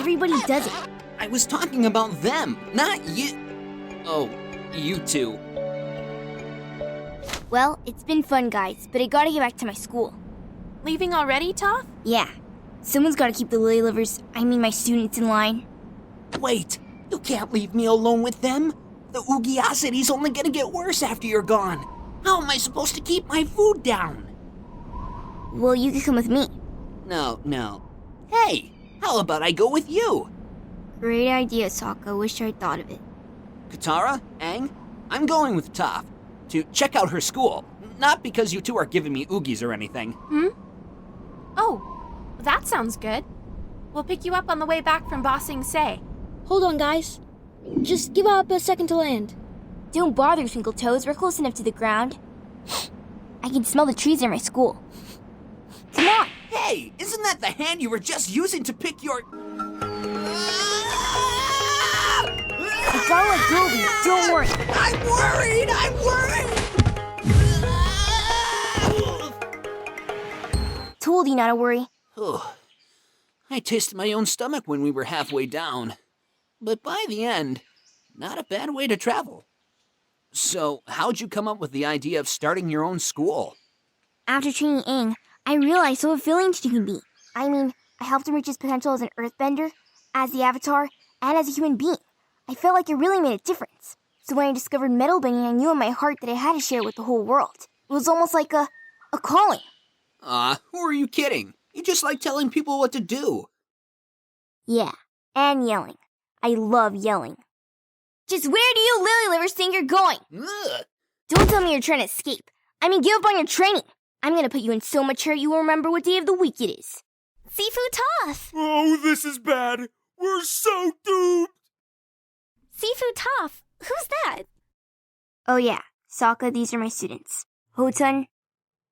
Everybody does it. I was talking about them, not you. Oh, you two. Well, it's been fun, guys, but I gotta get back to my school. Leaving already, Toph? Yeah. Someone's gotta keep the my students in line. Wait, you can't leave me alone with them. The oogiosity's only gonna get worse after you're gone. How am I supposed to keep my food down? Well, you could come with me. No. Hey, how about I go with you? Great idea, Sokka. Wish I'd thought of it. Katara, Aang, I'm going with Toph to check out her school. Not because you two are giving me oogies or anything. Oh, that sounds good. We'll pick you up on the way back from Bossing Say. Hold on, guys. Just give up a second to land. Don't bother, Twinkle Toes. We're close enough to the ground. I can smell the trees near my school. Come on! Hey, isn't that the hand you were just using to pick your... I gotta let go of you. Don't worry. I'm worried! Told you not to worry. I tasted my own stomach when we were halfway down. But by the end, not a bad way to travel. So, how'd you come up with the idea of starting your own school? After training Aang, I realized how fulfilling she can be. I helped him reach his potential as an earthbender, as the Avatar, and as a human being. I felt like it really made a difference. So when I discovered metalbending, I knew in my heart that I had to share it with the whole world. It was almost like a calling. Who are you kidding? You just like telling people what to do. Yeah, and yelling. I love yelling. Just where do you lily livers think you're going? Ugh. Don't tell me you're trying to escape. Give up on your training. I'm gonna put you in so much hurt you will remember what day of the week it is. Sifu Toph! Oh, this is bad. We're so doomed. Sifu Toph, who's that? Oh yeah, Sokka, these are my students. Hotun.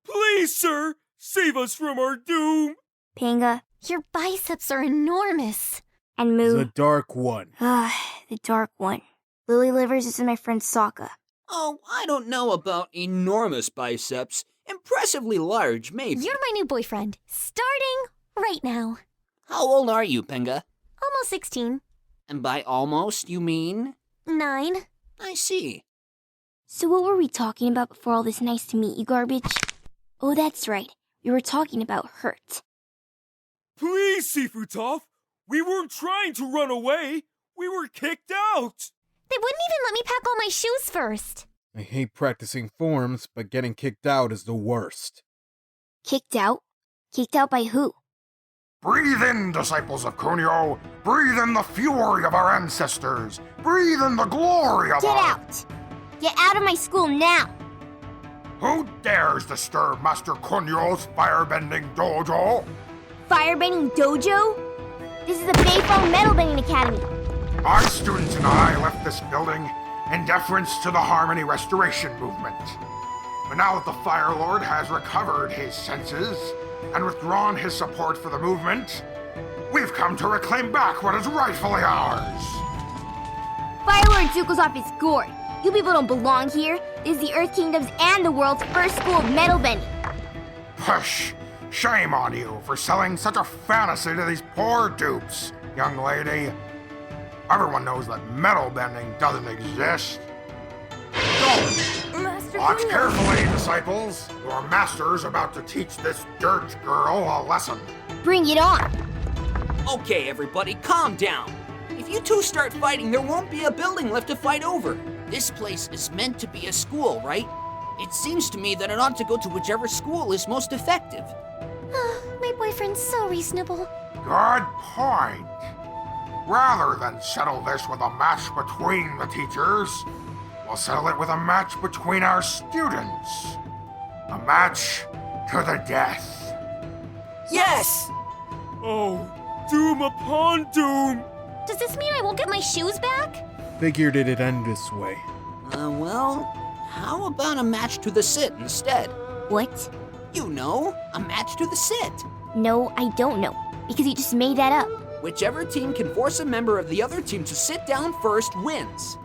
Please, sir, save us from our doom. Penga. Your biceps are enormous. And Moo. The Dark One. The Dark One. Lily Livers, this is my friend Sokka. Oh, I don't know about enormous biceps. Impressively large, maybe. You're my new boyfriend, starting right now. How old are you, Penga? Almost 16. And by almost, you mean? 9. I see. So what were we talking about before all this nice to meet you garbage? Oh, that's right. We were talking about hurt. Please, Sifu Toph. We weren't trying to run away. We were kicked out. They wouldn't even let me pack all my shoes first. I hate practicing forms, but getting kicked out is the worst. Kicked out? Kicked out by who? Breathe in, disciples of Kunio. Breathe in the fury of our ancestors. Breathe in the glory of Get out! Get out of my school now! Who dares disturb Master Kunio's firebending dojo? Firebending dojo? This is the Beifong Metalbending Academy. Our students and I left this building in deference to the Harmony Restoration Movement. But now that the Fire Lord has recovered his senses and withdrawn his support for the movement, we've come to reclaim back what is rightfully ours. Fire Lord Zuko's off his gourd. You people don't belong here. This is the Earth Kingdom's and the world's first school of metalbending. Hush! Shame on you for selling such a fantasy to these poor dupes, young lady. Everyone knows that metal bending doesn't exist. Go! Watch carefully, disciples. Your master's about to teach this dirt girl a lesson. Bring it on. Okay, everybody, calm down. If you two start fighting, there won't be a building left to fight over. This place is meant to be a school, right? It seems to me that it ought to go to whichever school is most effective. My boyfriend's so reasonable. Good point. Rather than settle this with a match between the teachers, we'll settle it with a match between our students. A match to the death. Yes! Oh, doom upon doom. Does this mean I won't get my shoes back? Figured it'd end this way. Well, how about a match to the sit instead? What? You know, a match to the sit. No, I don't know. Because you just made that up. Whichever team can force a member of the other team to sit down first wins.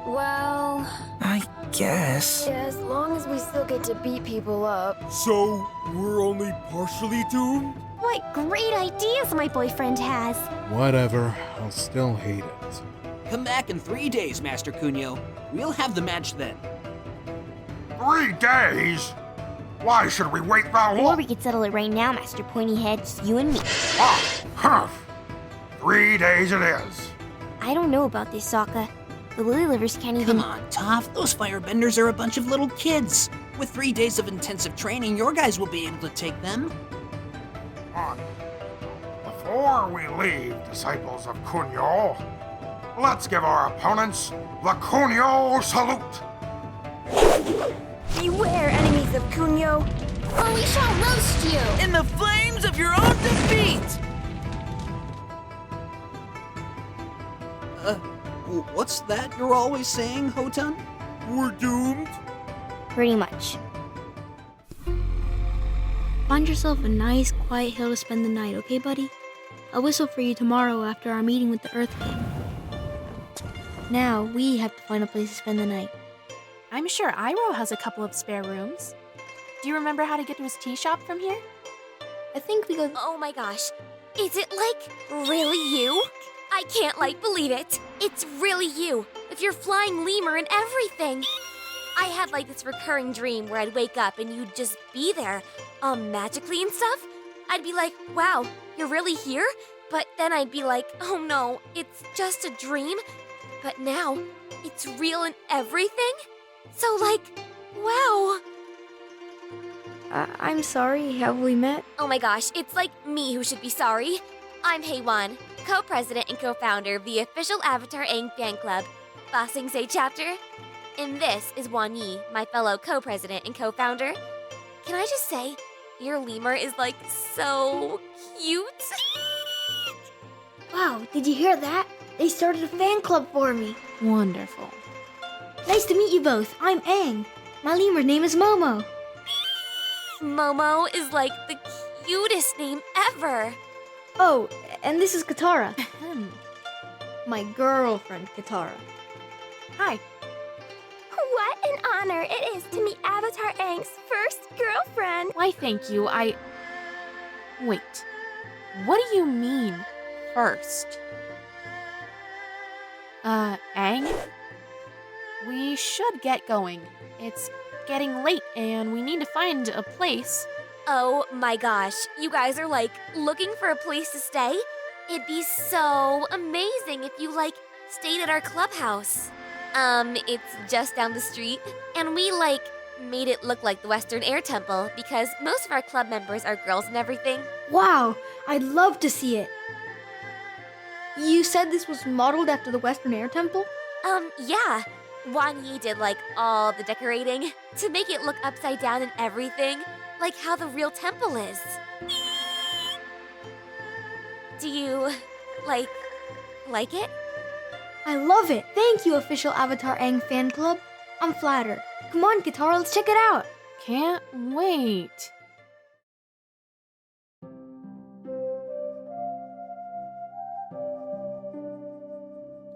Well, I guess. as long as we still get to beat people up. So, we're only partially doomed? What great ideas my boyfriend has. Whatever, I'll still hate it. Come back in 3 days, Master Kunio. We'll have the match then. 3 days? Why should we wait that Or long? we could settle it right now, Master Pointy Head, just you and me. Ah, humph. 3 days it is. I don't know about this, Sokka. The Lily Livers can't even... Come on, Toph. Those firebenders are a bunch of little kids. With 3 days of intensive training, your guys will be able to take them. On. Before we leave, disciples of Kunio, let's give our opponents the Kunio salute. Beware, enemies of Kunio. Or we shall roast you. In the flames of your own defeat! What's that you're always saying, Hotun? We're doomed? Pretty much. Find yourself a nice, quiet hill to spend the night, okay, buddy? I'll whistle for you tomorrow after our meeting with the Earth King. Now, we have to find a place to spend the night. I'm sure Iroh has a couple of spare rooms. Do you remember how to get to his tea shop from here? I think we go... Oh my gosh. Is it really you? I can't believe it. It's really you, with your flying lemur and everything. I had this recurring dream where I'd wake up and you'd just be there, magically and stuff. I'd be like, wow, you're really here? But then I'd be like, oh no, it's just a dream. But now, it's real and everything? So wow. I'm sorry, have we met? Oh my gosh, it's me who should be sorry. I'm Heiwan, co-president and co-founder of the official Avatar Aang fan club, Last Chapter. And this is Wan Yi, my fellow co-president and co-founder. Can I just say, your lemur is so cute? Wow, did you hear that? They started a fan club for me. Wonderful. Nice to meet you both. I'm Aang. My lemur name is Momo. Momo is the cutest name ever. Oh, and this is Katara. My girlfriend, Katara. Hi. What an honor it is to meet Avatar Aang's first girlfriend. Why, thank you. Wait. What do you mean, first? Aang? We should get going. It's getting late and we need to find a place. Oh my gosh, you guys are looking for a place to stay? It'd be so amazing if you stayed at our clubhouse. It's just down the street, and we made it look like the Western Air Temple because most of our club members are girls and everything. Wow, I'd love to see it. You said this was modeled after the Western Air Temple? Yeah. Wan Yi did all the decorating to make it look upside down and everything, like how the real temple is. Do you like it? I love it. Thank you, official Avatar Aang fan club. I'm flattered. Come on, Katara, let's check it out. Can't wait.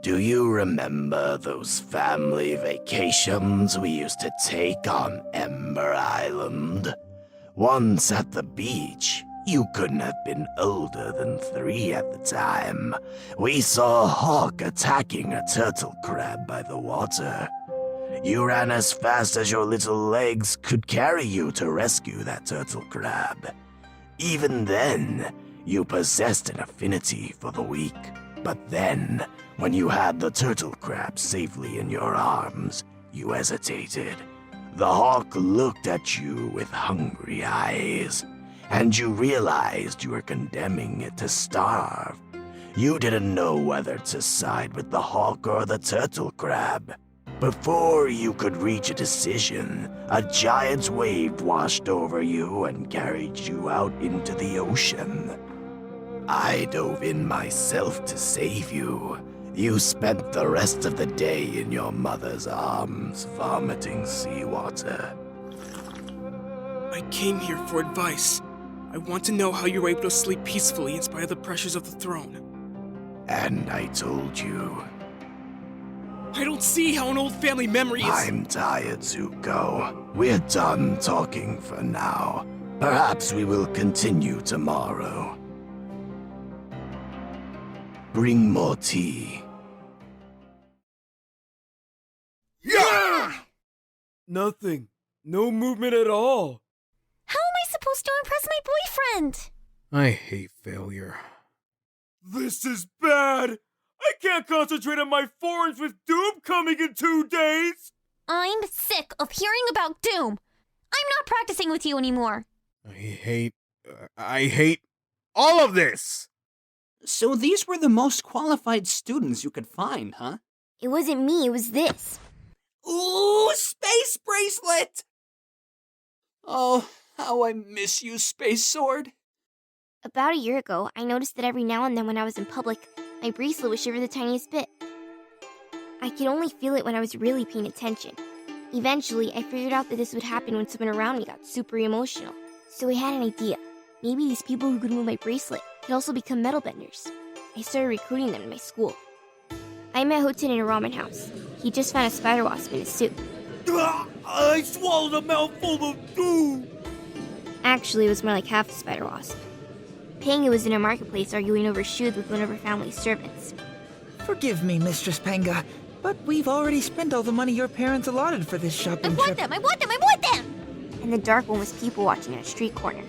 Do you remember those family vacations we used to take on Ember Island? Once at the beach, you couldn't have been older than 3 at the time. We saw a hawk attacking a turtle crab by the water. You ran as fast as your little legs could carry you to rescue that turtle crab. Even then, you possessed an affinity for the weak. But then, when you had the turtle crab safely in your arms, you hesitated. The hawk looked at you with hungry eyes, and you realized you were condemning it to starve. You didn't know whether to side with the hawk or the turtle crab. Before you could reach a decision, a giant wave washed over you and carried you out into the ocean. I dove in myself to save you. You spent the rest of the day in your mother's arms, vomiting seawater. I came here for advice. I want to know how you were able to sleep peacefully in spite of the pressures of the throne. And I told you. I don't see how an old family memory is— I'm tired, Zuko. We're done talking for now. Perhaps we will continue tomorrow. Bring more tea. Yeah! Nothing. No movement at all. How am I supposed to impress my boyfriend? I hate failure. This is bad. I can't concentrate on my forms with Doom coming in 2 days. I'm sick of hearing about Doom. I'm not practicing with you anymore. I hate all of this! So these were the most qualified students you could find, huh? It wasn't me, it was this. Ooh, space bracelet! Oh, how I miss you, Space Sword. About a year ago, I noticed that every now and then when I was in public, my bracelet would shiver the tiniest bit. I could only feel it when I was really paying attention. Eventually, I figured out that this would happen when someone around me got super emotional. So I had an idea. Maybe these people who could move my bracelet could also become metalbenders. I started recruiting them in my school. I met Houghton in a ramen house. He just found a spider wasp in his suit. I swallowed a mouthful of Doom. Actually, it was more like half a spider wasp. Penga was in a marketplace arguing over shoes with one of her family's servants. Forgive me, Mistress Penga, but we've already spent all the money your parents allotted for this shopping I want trip. them! I want them! I want them! And the dark one was people watching at a street corner.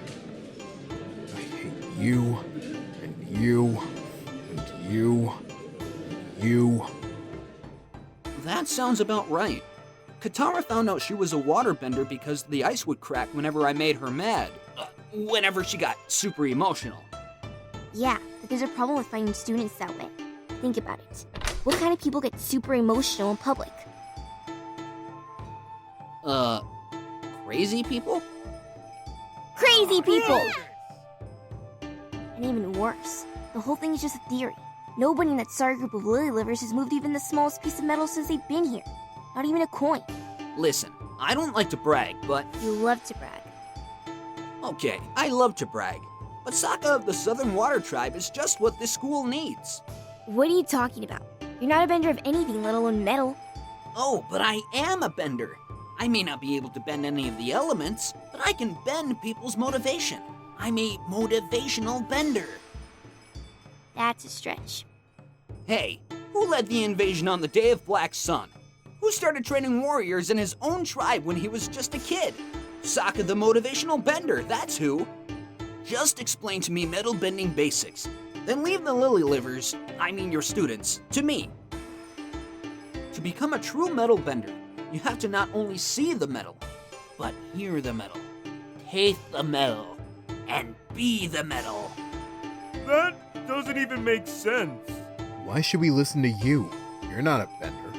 I hate you, and you, and you, and you. That sounds about right. Katara found out she was a waterbender because the ice would crack whenever I made her mad. Whenever she got super emotional. Yeah, but there's a problem with finding students that way. Think about it. What kind of people get super emotional in public? Crazy people? Crazy people! And even worse, the whole thing is just a theory. Nobody in that sorry group of lily livers has moved even the smallest piece of metal since they've been here. Not even a coin. Listen, I don't like to brag, but... You love to brag. Okay, I love to brag. But Sokka of the Southern Water Tribe is just what this school needs. What are you talking about? You're not a bender of anything, let alone metal. Oh, but I am a bender. I may not be able to bend any of the elements, but I can bend people's motivation. I'm a motivational bender. That's a stretch. Hey, who led the invasion on the Day of Black Sun? Who started training warriors in his own tribe when he was just a kid? Sokka the motivational bender, that's who. Just explain to me metal bending basics. Then leave the lily livers, I mean your students, to me. To become a true metal bender, you have to not only see the metal, but hear the metal, taste the metal, and be the metal. That doesn't even make sense. Why should we listen to you? You're not a bender.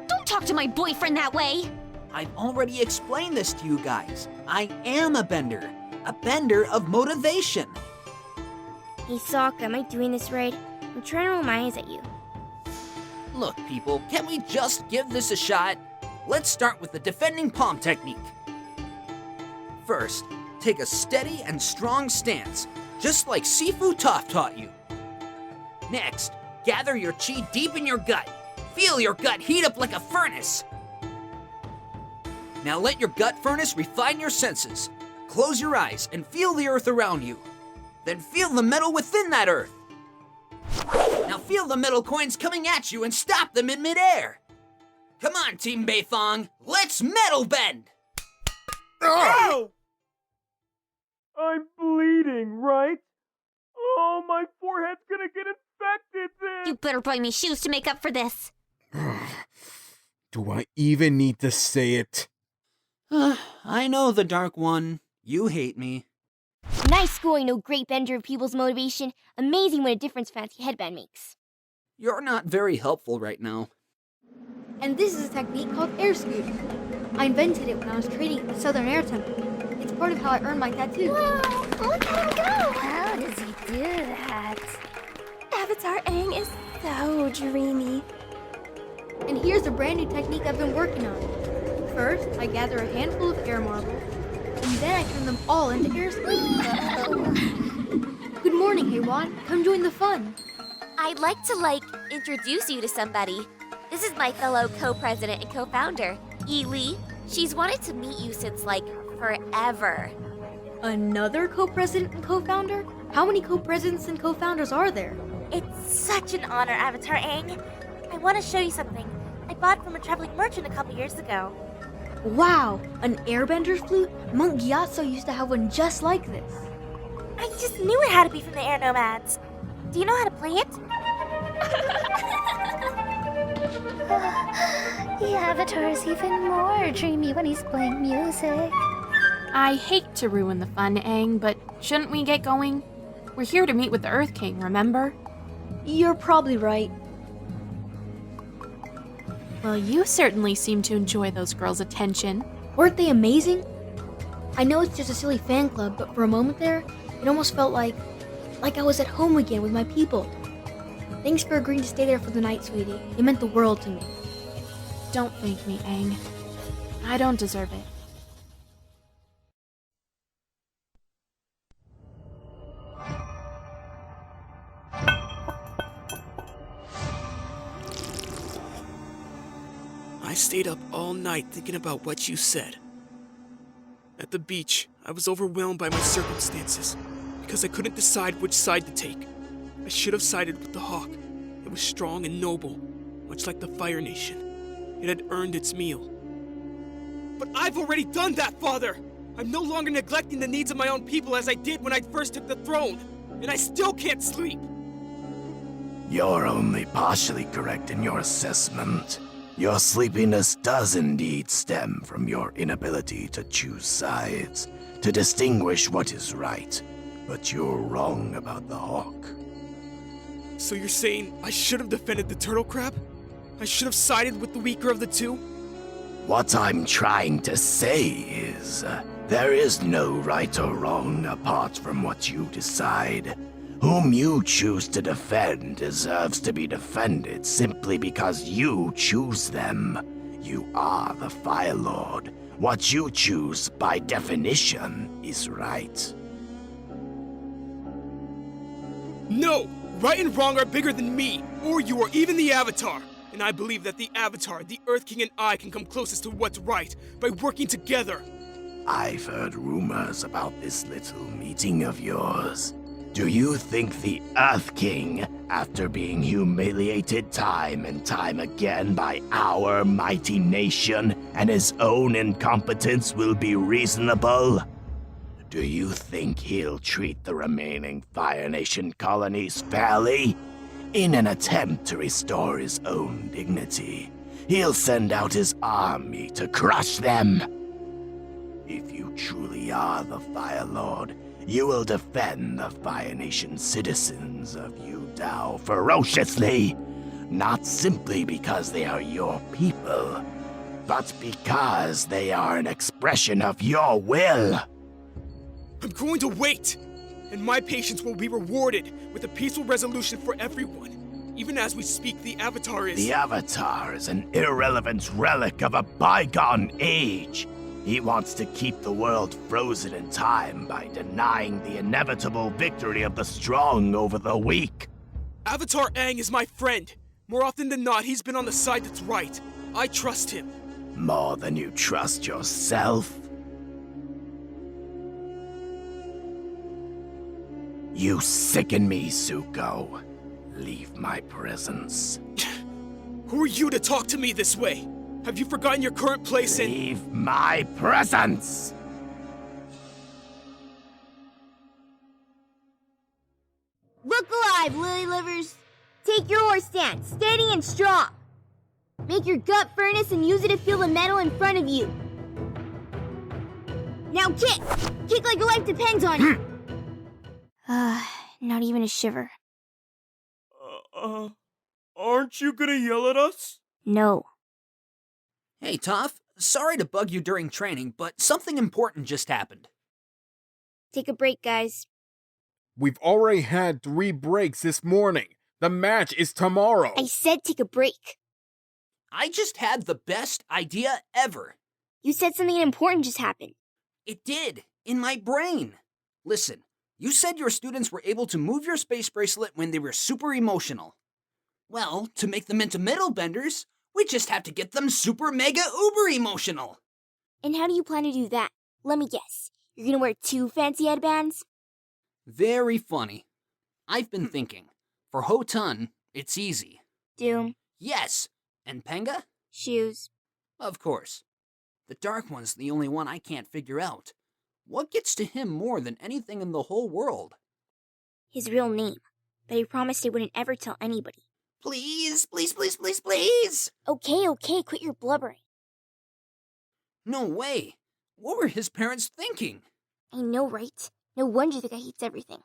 Don't talk to my boyfriend that way! I've already explained this to you guys. I am a bender of motivation. Hey Sokka, am I doing this right? I'm trying to roll my eyes at you. Look, people, can we just give this a shot? Let's start with the defending palm technique. First, take a steady and strong stance, just like Sifu Toph taught you. Next, gather your chi deep in your gut. Feel your gut heat up like a furnace. Now let your gut furnace refine your senses. Close your eyes and feel the earth around you. Then feel the metal within that earth. Now feel the metal coins coming at you and stop them in midair. Come on, Team Beifong, let's metal bend! Ow! I'm bleeding, right? Oh, my forehead's gonna get infected then! You better buy me shoes to make up for this. Do I even need to say it? I know the Dark One. You hate me. Nice scoring, no great bender of people's motivation. Amazing what a difference fancy headband makes. You're not very helpful right now. And this is a technique called air scooting. I invented it when I was training at the Southern Air Temple. It's part of how I earned my tattoo. Whoa, look at him go! How does he do that? Avatar Aang is so dreamy. And here's a brand new technique I've been working on. First, I gather a handful of air marbles, and then I turn them all into air scooting. Good morning, Heiwan. Come join the fun. I'd like to, introduce you to somebody. This is my fellow co-president and co-founder, Yi Lee. She's wanted to meet you since, forever. Another co-president and co-founder? How many co-presidents and co-founders are there? It's such an honor, Avatar Aang. I want to show you something I bought from a traveling merchant a couple years ago. Wow, an airbender's flute? Monk Gyatso used to have one just like this. I just knew it had to be from the Air Nomads. Do you know how to play it? The Avatar's even more dreamy when he's playing music. I hate to ruin the fun, Aang, but shouldn't we get going? We're here to meet with the Earth King, remember? You're probably right. Well, you certainly seem to enjoy those girls' attention. Weren't they amazing? I know it's just a silly fan club, but for a moment there, it almost felt like I was at home again with my people. Thanks for agreeing to stay there for the night, sweetie. It meant the world to me. Don't thank me, Aang. I don't deserve it. I stayed up all night thinking about what you said. At the beach, I was overwhelmed by my circumstances because I couldn't decide which side to take. I should have sided with the Hawk. It was strong and noble, much like the Fire Nation. It had earned its meal. But I've already done that, Father! I'm no longer neglecting the needs of my own people as I did when I first took the throne, and I still can't sleep! You're only partially correct in your assessment. Your sleepiness does indeed stem from your inability to choose sides, to distinguish what is right. But you're wrong about the Hawk. So you're saying I should have defended the turtle crab? I should have sided with the weaker of the two? What I'm trying to say is, there is no right or wrong apart from what you decide. Whom you choose to defend deserves to be defended simply because you choose them. You are the Fire Lord. What you choose, by definition, is right. No! Right and wrong are bigger than me, or you, or even the Avatar. And I believe that the Avatar, the Earth King, and I can come closest to what's right by working together. I've heard rumors about this little meeting of yours. Do you think the Earth King, after being humiliated time and time again by our mighty nation and his own incompetence, will be reasonable? Do you think he'll treat the remaining Fire Nation colonies fairly? In an attempt to restore his own dignity, he'll send out his army to crush them. If you truly are the Fire Lord, you will defend the Fire Nation citizens of Yudao ferociously, not simply because they are your people, but because they are an expression of your will. I'm going to wait, and my patience will be rewarded with a peaceful resolution for everyone. Even as we speak, the Avatar is... The Avatar is an irrelevant relic of a bygone age. He wants to keep the world frozen in time by denying the inevitable victory of the strong over the weak. Avatar Aang is my friend. More often than not, he's been on the side that's right. I trust him. More than you trust yourself? You sicken me, Zuko. Leave my presence. Who are you to talk to me this way? Have you forgotten your current place in— Leave my presence! Look alive, lily livers! Take your horse stance, steady and strong. Make your gut furnace and use it to feel the metal in front of you. Now kick! Kick like your life depends on it! Not even a shiver. Aren't you gonna yell at us? No. Hey, Toph. Sorry to bug you during training, but something important just happened. Take a break, guys. We've already had 3 breaks this morning. The match is tomorrow. I said take a break. I just had the best idea ever. You said something important just happened. It did, in my brain. Listen, you said your students were able to move your space bracelet when they were super emotional. Well, to make them into metalbenders, we just have to get them super mega uber emotional. And how do you plan to do that? Let me guess. You're gonna wear 2 fancy headbands? Very funny. I've been thinking. For Hotun, it's easy. Doom. Yes. And Penga? Shoes. Of course. The Dark One's the only one I can't figure out. What gets to him more than anything in the whole world? His real name. But he promised he wouldn't ever tell anybody. Please, please, please, please, please! Okay, quit your blubbering. No way. What were his parents thinking? I know, right? No wonder the guy hates everything.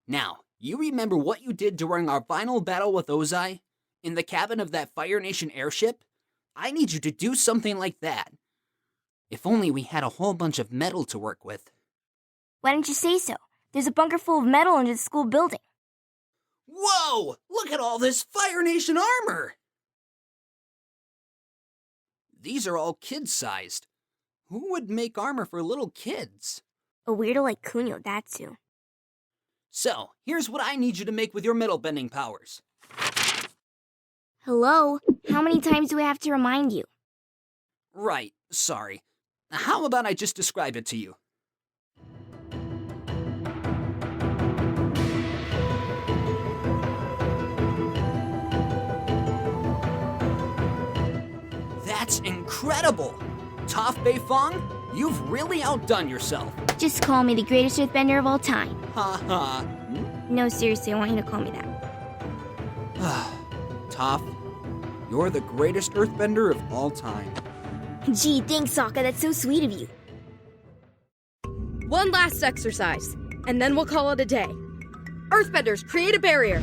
Now, you remember what you did during our final battle with Ozai? In the cabin of that Fire Nation airship? I need you to do something like that. If only we had a whole bunch of metal to work with. Why don't you say so? There's a bunker full of metal under the school building. Whoa! Look at all this Fire Nation armor! These are all kid-sized. Who would make armor for little kids? A weirdo like Kunio, that's who. So, here's what I need you to make with your metal bending powers. Hello? How many times do I have to remind you? Right, sorry. How about I just describe it to you? That's incredible! Toph Beifong, you've really outdone yourself. Just call me the greatest earthbender of all time. Ha ha. No, seriously, I want you to call me that. Toph, you're the greatest earthbender of all time. Gee, thanks, Sokka. That's so sweet of you. One last exercise, and then we'll call it a day. Earthbenders, create a barrier.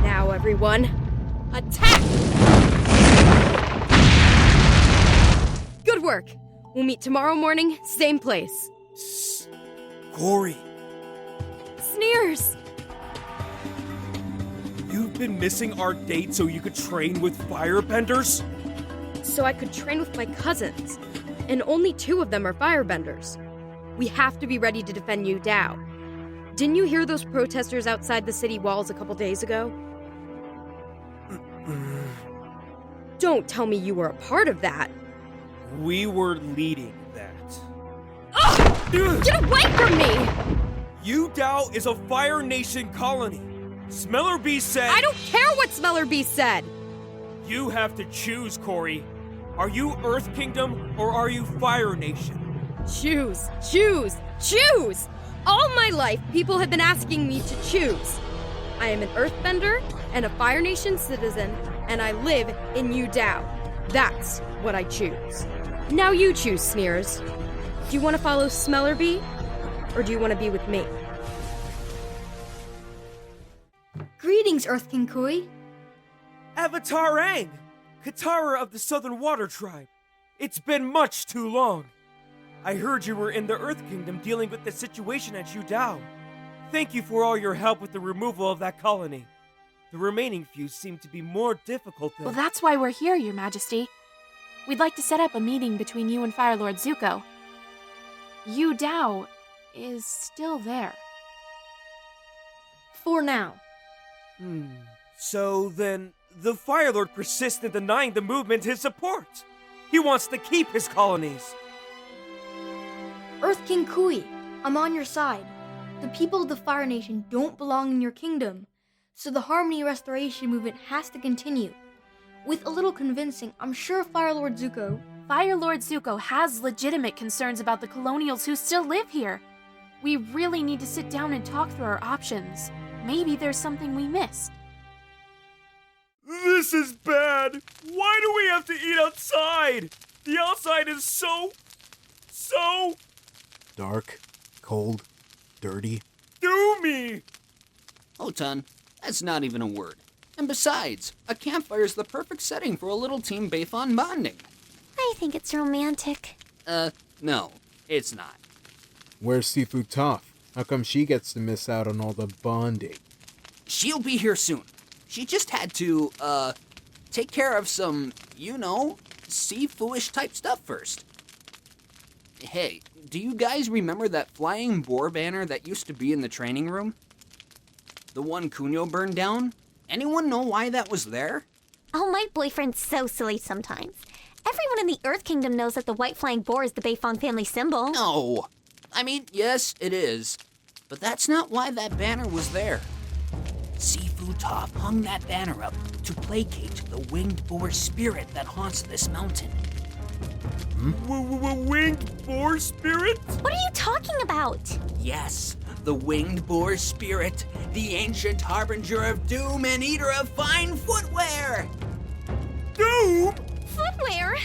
Now, everyone, attack! Good work. We'll meet tomorrow morning, same place. Kori, Sneers! you've been missing our date so you could train with firebenders? So I could train with my cousins, and only 2 of them are firebenders. We have to be ready to defend Yu Dao. Didn't you hear those protesters outside the city walls a couple days ago? Don't tell me you were a part of that. We were leading that. Ugh! Get away from me! Yu Dao is a Fire Nation colony. Smeller Bee said— I don't care what Smeller Bee said! You have to choose, Kori. Are you Earth Kingdom or are you Fire Nation? Choose, choose, choose! All my life, people have been asking me to choose. I am an Earthbender and a Fire Nation citizen, and I live in Yu Dao. That's what I choose. Now you choose, Sneers. Do you want to follow Smeller Bee, or do you want to be with me? Greetings, Earth King Kuei. Avatar Aang, Katara of the Southern Water Tribe. It's been much too long. I heard you were in the Earth Kingdom dealing with the situation at Yu Dao. Thank you for all your help with the removal of that colony. The remaining few seem to be more difficult than— Well, that's why we're here, Your Majesty. We'd like to set up a meeting between you and Fire Lord Zuko. Yu Dao is still there. For now. So then, the Fire Lord persists in denying the movement his support. He wants to keep his colonies. Earth King Kuei, I'm on your side. The people of the Fire Nation don't belong in your kingdom, so the Harmony Restoration movement has to continue. With a little convincing, I'm sure Fire Lord Zuko has legitimate concerns about the colonials who still live here. We really need to sit down and talk through our options. Maybe there's something we missed. This is bad. Why do we have to eat outside? The outside is so dark, cold, dirty. doomy. Hotun, that's not even a word. And besides, a campfire is the perfect setting for a little team Beifong bonding. I think it's romantic. No, it's not. Where's Seafood Toph? How come she gets to miss out on all the bonding? She'll be here soon. She just had to, take care of some, seafooish type stuff first. Hey, do you guys remember that flying boar banner that used to be in the training room? The one Kunio burned down? Anyone know why that was there? Oh, my boyfriend's so silly sometimes. Everyone in the Earth Kingdom knows that the white flying boar is the Beifong family symbol. No. I mean, yes, it is. But that's not why that banner was there. Sifu Toph hung that banner up to placate the winged boar spirit that haunts this mountain. Winged boar spirit? What are you talking about? Yes, the winged boar spirit, the ancient harbinger of doom and eater of fine footwear. Doom? Footwear?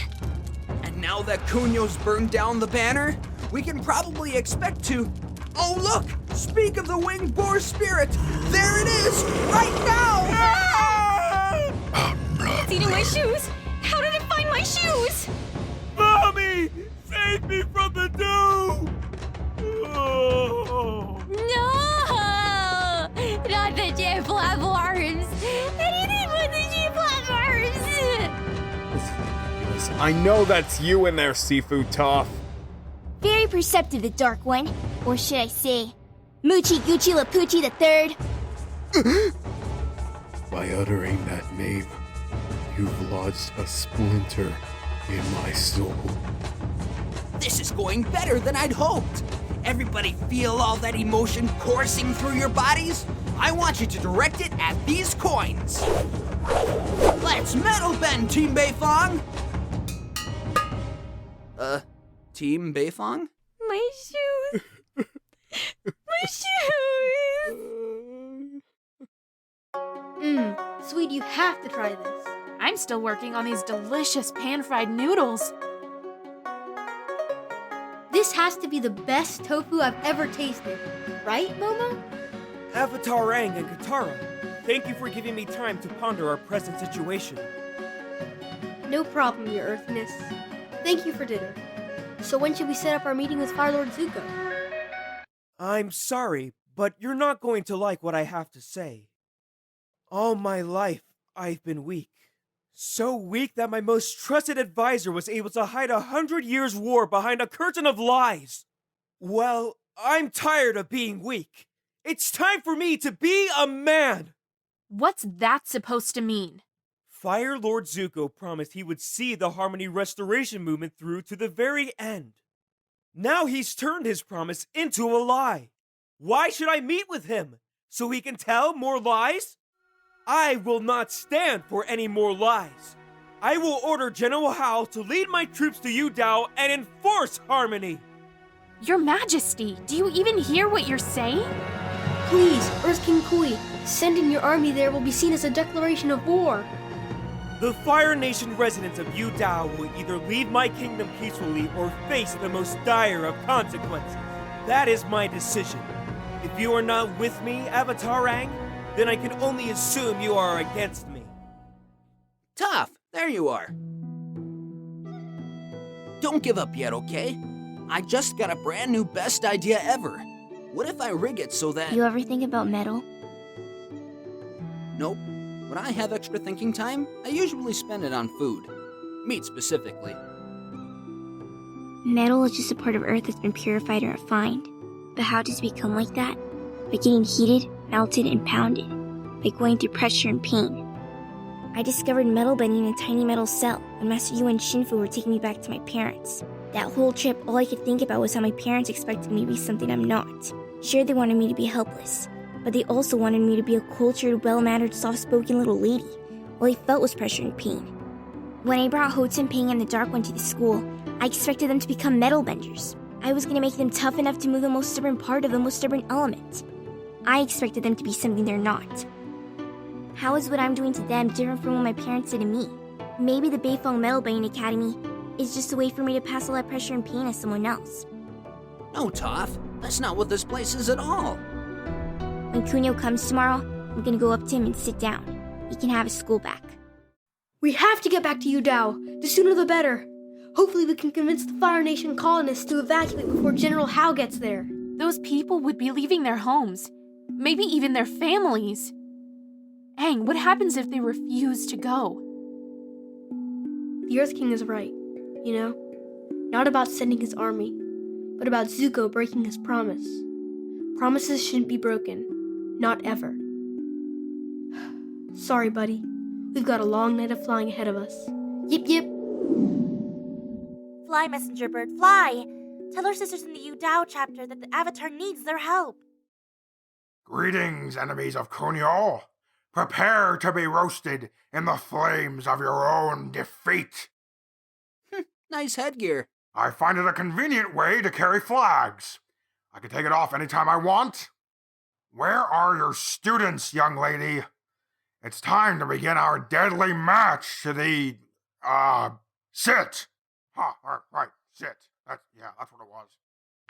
And now that Kunyo's burned down the banner, we can probably expect to... Oh, look! Speak of the winged boar spirit! There it is! Right now! It's eating my shoes! How did it find my shoes? Mommy! Save me from the doom! Oh. No! Not the jet platforms! Anything but the jet platforms! I know that's you in there, Seafood Toph. Very perceptive, the Dark One. Or should I say, Moochie Gucci Lapucci III. By uttering that name, you've lodged a splinter in my soul. This is going better than I'd hoped. Everybody feel all that emotion coursing through your bodies? I want you to direct it at these coins. Let's metal bend, Team Beifong! Team Beifong? My shoes! My shoes! Sweet, you have to try this. I'm still working on these delicious pan-fried noodles. This has to be the best tofu I've ever tasted. Right, Momo? Avatar Aang and Katara, thank you for giving me time to ponder our present situation. No problem, Your Earthness. Thank you for dinner. So when should we set up our meeting with Fire Lord Zuko? I'm sorry, but you're not going to like what I have to say. All my life, I've been weak. So weak that my most trusted advisor was able to hide 100 years' war behind a curtain of lies. Well, I'm tired of being weak. It's time for me to be a man! What's that supposed to mean? Fire Lord Zuko promised he would see the Harmony Restoration movement through to the very end. Now he's turned his promise into a lie. Why should I meet with him? So he can tell more lies? I will not stand for any more lies. I will order General Hao to lead my troops to Yudao and enforce harmony. Your Majesty, do you even hear what you're saying? Please, Earth King Kuei, sending your army there will be seen as a declaration of war. The Fire Nation residents of Yudao will either leave my kingdom peacefully or face the most dire of consequences. That is my decision. If you are not with me, Avatar Aang, then I can only assume you are against me. Toph, there you are. Don't give up yet, okay? I just got a brand new best idea ever. What if I rig it so that... You ever think about metal? Nope. When I have extra thinking time, I usually spend it on food. Meat specifically. Metal is just a part of Earth that's been purified or refined. But how does it become like that? By getting heated, melted, and pounded. By going through pressure and pain. I discovered metal bending in a tiny metal cell when Master Yu and Shinfu were taking me back to my parents. That whole trip, all I could think about was how my parents expected me to be something I'm not. Sure, they wanted me to be helpless, but they also wanted me to be a cultured, well-mannered, soft-spoken little lady. All I felt was pressure and pain. When I brought Hotsun, Penga, and the Dark One to the school, I expected them to become metal benders. I was gonna make them tough enough to move the most stubborn part of the most stubborn element. I expected them to be something they're not. How is what I'm doing to them different from what my parents did to me? Maybe the Beifong Metal Bending Academy is just a way for me to pass all that pressure and pain as someone else. No, Toph. That's not what this place is at all. When Kunio comes tomorrow, I'm gonna go up to him and sit down. He can have his school back. We have to get back to Yudao. The sooner the better. Hopefully we can convince the Fire Nation colonists to evacuate before General Hao gets there. Those people would be leaving their homes. Maybe even their families. Aang, what happens if they refuse to go? The Earth King is right, you know? Not about sending his army, but about Zuko breaking his promise. Promises shouldn't be broken. Not ever. Sorry, buddy. We've got a long night of flying ahead of us. Yip yip! Fly, messenger bird, fly! Tell our sisters in the Udao chapter that the Avatar needs their help. Greetings, enemies of Kuei. Prepare to be roasted in the flames of your own defeat. Nice headgear. I find it a convenient way to carry flags. I can take it off anytime I want. Where are your students, young lady? It's time to begin our deadly match to the, sit. Right, sit. That's what it was.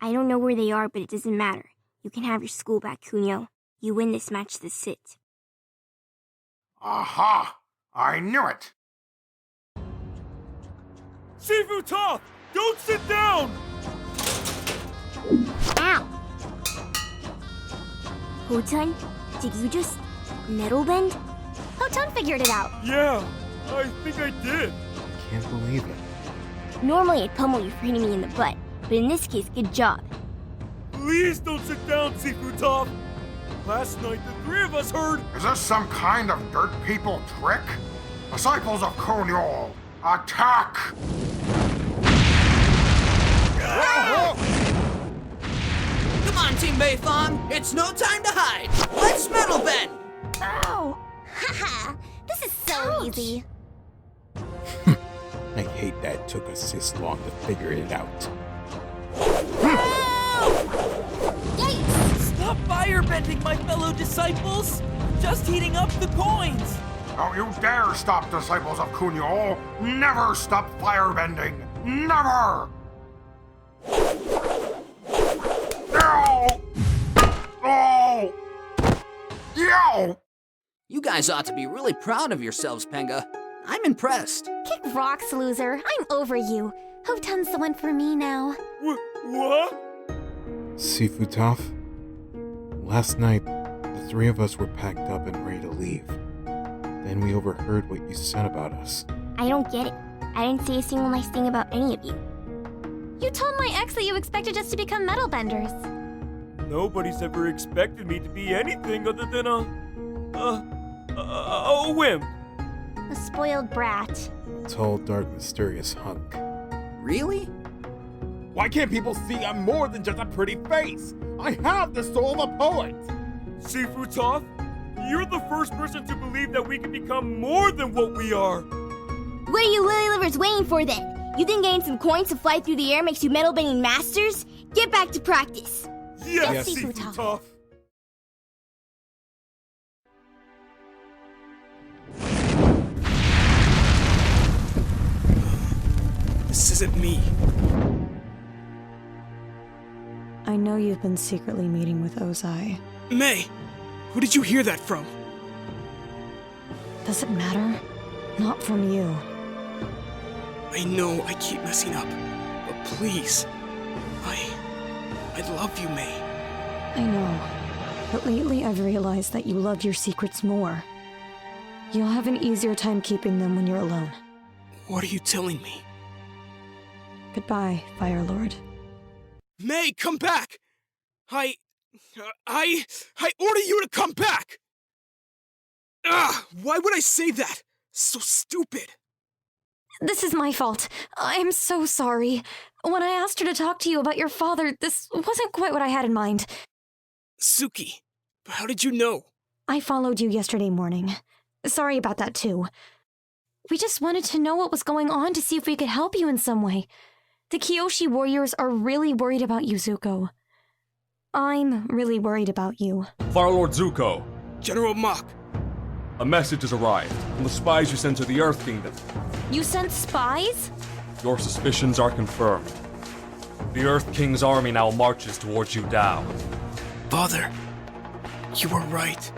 I don't know where they are, but it doesn't matter. You can have your school back, Kunio. You win this match to sit. Aha! I knew it! Sifu Toph! Don't sit down! Ow! Hotun, did you just metal bend? Hotun figured it out. Yeah, I think I did. Can't believe it. Normally I'd pummel you for hitting me in the butt, but in this case, good job. Please don't sit down, Sifu Toph! Last night, the three of us heard... Is this some kind of dirt people trick? Disciples of Kuei, attack! Come on, Team Beifong. It's no time to hide. Let's metal bend. Ow! Haha! This is so easy. I hate that it took us this long to figure it out. Stop firebending, my fellow disciples! Just heating up the coins! Don't you dare stop, disciples of Kuei! Never stop firebending! Never! No! Oh! Yo! You guys ought to be really proud of yourselves, Penga. I'm impressed. Kick rocks, loser. I'm over you. Hotun's the one for me now. What? Sifu Toph? Last night, the three of us were packed up and ready to leave. Then we overheard what you said about us. I don't get it. I didn't say a single nice thing about any of you. You told my ex that you expected us to become metal benders. Nobody's ever expected me to be anything other than a wimp. A spoiled brat. Tall, dark, mysterious hunk. Really? Why can't people see I'm more than just a pretty face? I have the soul of a poet! Sifu Toph, you're the first person to believe that we can become more than what we are. What are you lily livers waiting for then? You think getting some coins to fly through the air makes you metal bending masters? Get back to practice. Yes, Sifu Toph. This isn't me. I know you've been secretly meeting with Ozai. May! Who did you hear that from? Does it matter? Not from you. I know I keep messing up, but please, I love you, May. I know, but lately I've realized that you love your secrets more. You'll have an easier time keeping them when you're alone. What are you telling me? Goodbye, Fire Lord. May, come back! I order you to come back! Why would I say that? So stupid. This is my fault. I'm so sorry. When I asked her to talk to you about your father, this wasn't quite what I had in mind. Suki, but how did you know? I followed you yesterday morning. Sorry about that too. We just wanted to know what was going on to see if we could help you in some way. The Kyoshi warriors are really worried about you, Zuko. I'm really worried about you. Fire Lord Zuko, General Mach. a message has arrived from the spies you sent to the Earth Kingdom. You sent spies? Your suspicions are confirmed. The Earth King's army now marches towards Udao. Father, you were right.